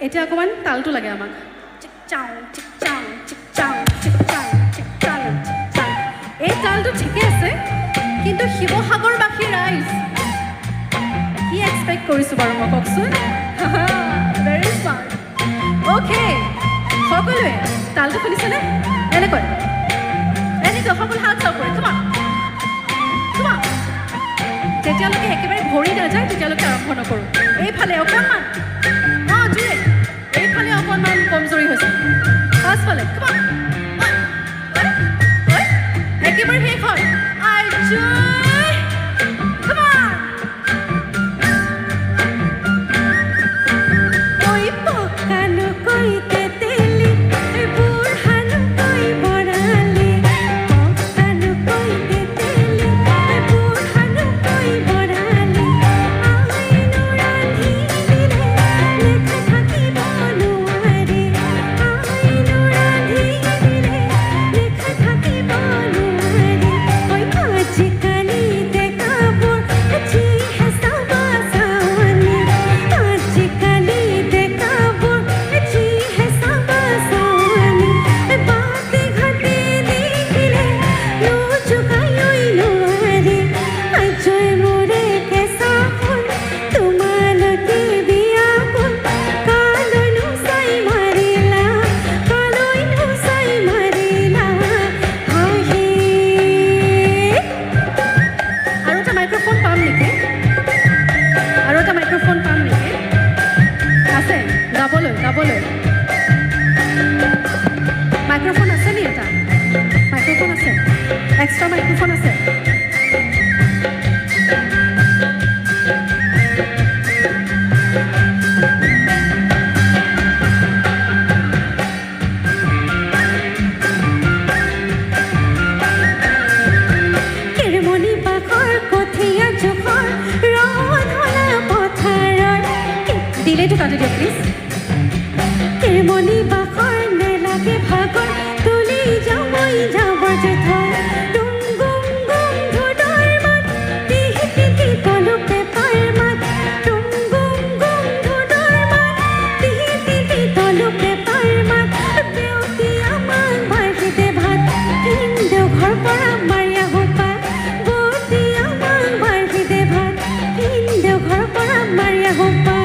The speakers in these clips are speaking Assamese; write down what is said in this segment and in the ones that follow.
এতিয়া অকণমান তালটো লাগে আমাক চিক চাও চিক চাও চিক চাও চিক চাও চিক চাও চিক চাও এই তালটো ঠিকে আছে কিন্তু শিৱসাগৰবাসী ৰাইজ কি এক্সপেক্ট কৰিছোঁ বাৰু মই কওকচোন ভেৰি স্মাৰ্ট অ'কে সকলোৱে তালটো শুনিছেনে এনেকৈ সকলো হাত চাপ কৰে তোমাৰ যেতিয়ালৈকে একেবাৰে ভৰি নাযায় তেতিয়ালৈকে আৰম্ভ নকৰোঁ এইফালে অকণমান অঁ জোৰে এইফালে অকণমান কমজোৰি হৈছে পাছফালে একেবাৰে শেষ হয় মাইক্ৰফোন আছে নি এটা মাইক্ৰফোন আছে এক্সট্ৰা মাইক্ৰফোন আছে দিলেইটো কাটি দিয়ক প্লিজ মনি বাখৰ নেলাগে ভাগৰ তুলি যাওঁ মই যাবৰ জেঠৰ তুম গুম গুম ধুদৰ মাত তিহি তিহি তলু পেপাৰ মাত তুম গুম গুম ধুদৰ মাত তিহি তিহি তলু পেপাৰ মাত বেউতি আমাক বাঢ়িতে ভাত হিন্দু ঘৰ পৰা মাৰিয়া হোপা বৌতি আমাক বাঢ়িতে ভাত হিন্দু ঘৰ পৰা মাৰিয়া হোপা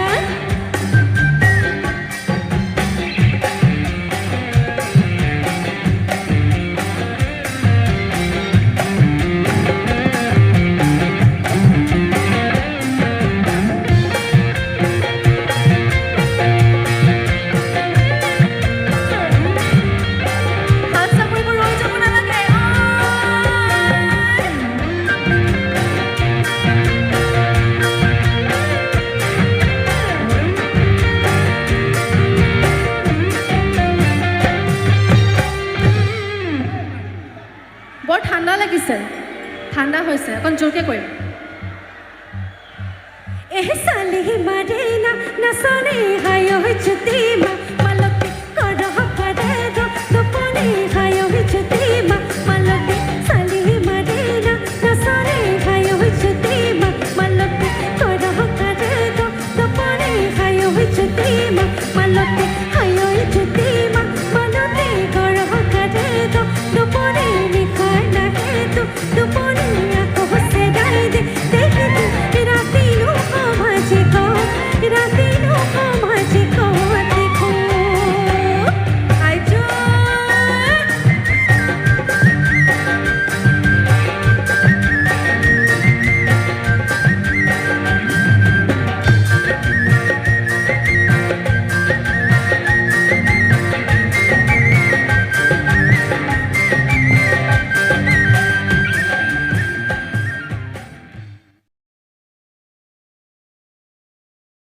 বৰ ঠাণ্ডা লাগিছে ঠাণ্ডা হৈছে অকণ জোৰকে কৰিম এহসালে মাৰে না নচনে হায় হৈছতে মালতে কৰহ পাৰে দপনে হায় হৈছতে মালতে সালে মাৰে না নচনে হায় হৈছতে মালতে কৰহ পাৰে দপনে হায় হৈছতে মালতে